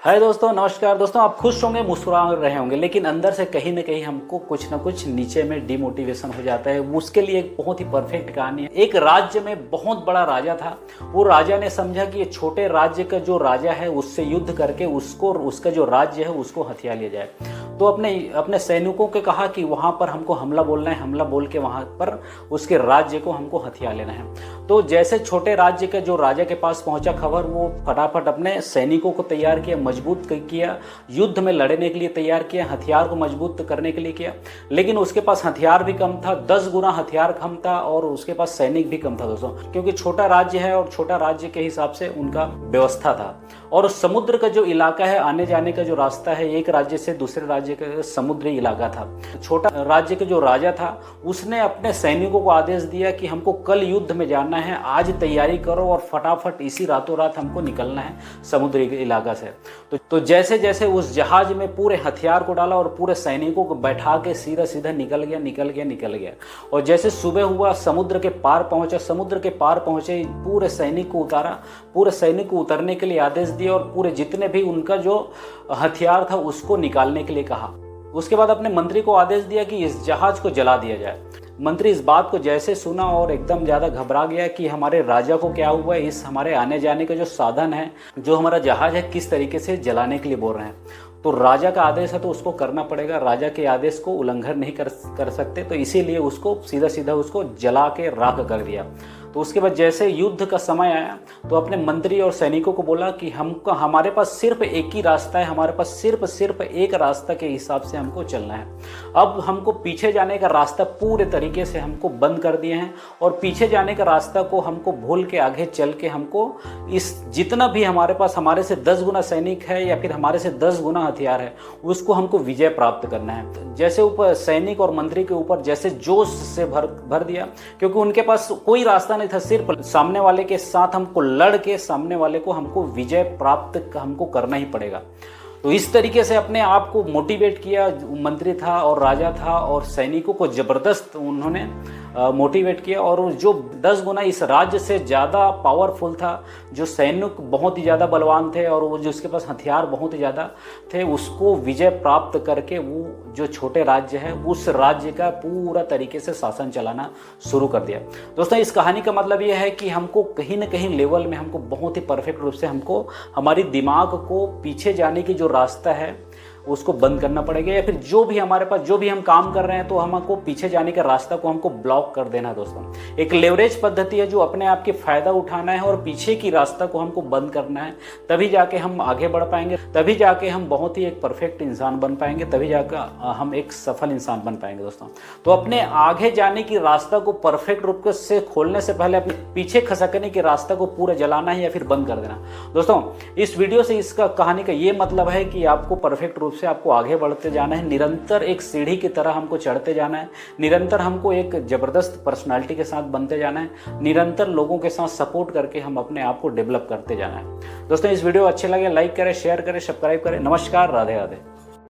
हाय दोस्तों, नमस्कार दोस्तों। आप खुश होंगे, मुस्कुरा रहे होंगे, लेकिन अंदर से कहीं ना कहीं हमको कुछ ना कुछ नीचे में डिमोटिवेशन हो जाता है। उसके लिए एक बहुत ही परफेक्ट कहानी है। एक राज्य में बहुत बड़ा राजा था। वो राजा ने समझा कि ये छोटे राज्य का जो राजा है उससे युद्ध करके उसका जो राज्य है उसको हथिया लिया जाए। तो अपने सैनिकों को कहा कि वहाँ पर हमको हमला बोलना है, हमला बोल के वहाँ पर उसके राज्य को हमको हथिया लेना है। तो जैसे छोटे राज्य के जो राजा के पास पहुंचा खबर, वो फटाफट अपने सैनिकों को तैयार किया, मजबूत किया, युद्ध में लड़ने के लिए तैयार किया, हथियार को मजबूत करने के लिए किया। लेकिन उसके पास हथियार भी कम था, 10 गुना हथियार कम था और उसके पास सैनिक भी कम था दोस्तों, क्योंकि छोटा राज्य है और छोटा राज्य के हिसाब से उनका व्यवस्था था। और समुद्र का जो इलाका है, आने जाने का जो रास्ता है एक राज्य से दूसरे राज्य का समुद्री इलाका था। छोटा राज्य का जो राजा था उसने अपने सैनिकों को आदेश दिया कि हमको कल युद्ध में जाना है, आज तैयारी करो और फटाफट इसी रातों रात हमको निकलना है समुद्री इलाका से। तो जैसे जैसे उस जहाज में पूरे हथियार को डाला और पूरे सैनिकों को बैठा के सीधा सीधा निकल गया। और जैसे सुबह हुआ, समुद्र के पार पहुंचा, समुद्र के पार पहुंचे, पूरे सैनिक को उतारा, पूरे सैनिक को उतरने के लिए आदेश दिया और पूरे जितने भी उनका जो हथियार था उसको निकालने के लिए कहा। उसके बाद अपने मंत्री को आदेश दिया कि इस जहाज को जला दिया जाए। मंत्री इस बात को जैसे सुना और एकदम ज़्यादा घबरा गया कि हमारे राजा को क्या हुआ, इस हमारे आने जाने का जो साधन है, जो हमारा जहाज है, किस तरीके से जलाने के लिए बोल रहे हैं। तो राजा का आदेश है तो उसको करना पड़ेगा, राजा के आदेश को उल्लंघन नहीं कर सकते। तो इसीलिए उसको सीधा सीधा उसको जला के राख कर दिया। तो उसके बाद जैसे युद्ध का समय आया तो अपने मंत्री और सैनिकों को बोला कि हमारे पास सिर्फ एक ही रास्ता है, हमारे पास सिर्फ एक रास्ता के हिसाब से हमको चलना है। अब हमको पीछे जाने का रास्ता पूरे तरीके से हमको बंद कर दिए हैं और पीछे जाने का रास्ता को हमको भूल के आगे चल के हमको इस जितना भी हमारे पास हमारे से 10 गुना सैनिक है या फिर हमारे से 10 गुना हथियार है उसको हमको विजय प्राप्त करना है। जैसे ऊपर सैनिक और मंत्री के ऊपर जैसे जोश से भर दिया, क्योंकि उनके पास कोई रास्ता था, सिर्फ सामने वाले के साथ हमको लड़ के सामने वाले को हमको विजय प्राप्त हमको करना ही पड़ेगा। तो इस तरीके से अपने आप को मोटिवेट किया। मंत्री था और राजा था और सैनिकों को जबरदस्त उन्होंने मोटिवेट किया। और जो 10 गुना इस राज्य से ज़्यादा पावरफुल था, जो सैनिक बहुत ही ज़्यादा बलवान थे और वो जिसके पास हथियार बहुत ही ज़्यादा थे, उसको विजय प्राप्त करके वो जो छोटे राज्य है उस राज्य का पूरा तरीके से शासन चलाना शुरू कर दिया। दोस्तों, इस कहानी का मतलब ये है कि हमको कहीं ना कहीं लेवल में हमको बहुत ही परफेक्ट रूप से हमको हमारी दिमाग को पीछे जाने की जो रास्ता है उसको बंद करना पड़ेगा, या फिर जो भी हमारे पास जो भी हम काम कर रहे हैं तो हमको पीछे जाने का रास्ता को हमको ब्लॉक कर देना है। दोस्तों, एक लेवरेज पद्धति है जो अपने आप के फायदा उठाना है और पीछे की रास्ता को हमको बंद करना है। तभी जाके हम आगे बढ़ पाएंगे, तभी जाके हम बहुत ही एक परफेक्ट इंसान बन पाएंगे, तभी जाकर हम एक सफल इंसान बन पाएंगे। दोस्तों, तो अपने आगे जाने की रास्ता को परफेक्ट रूप से खोलने से पहले अपने पीछे खसकने के रास्ता को पूरा जलाना है या फिर बंद कर देना। दोस्तों, इस वीडियो से इसका कहानी का ये मतलब है कि आपको परफेक्ट रूप से आपको आगे बढ़ते जाना है, निरंतर एक सीढ़ी की तरह हमको चढ़ते जाना है, निरंतर हमको एक जबरदस्त पर्सनालिटी के साथ बनते जाना है, निरंतर लोगों के साथ सपोर्ट करके हम अपने आप को डेवलप करते जाना है। दोस्तों, इस वीडियो अच्छे लगे लाइक करें, शेयर करें, सब्सक्राइब करें। नमस्कार, राधे राधे।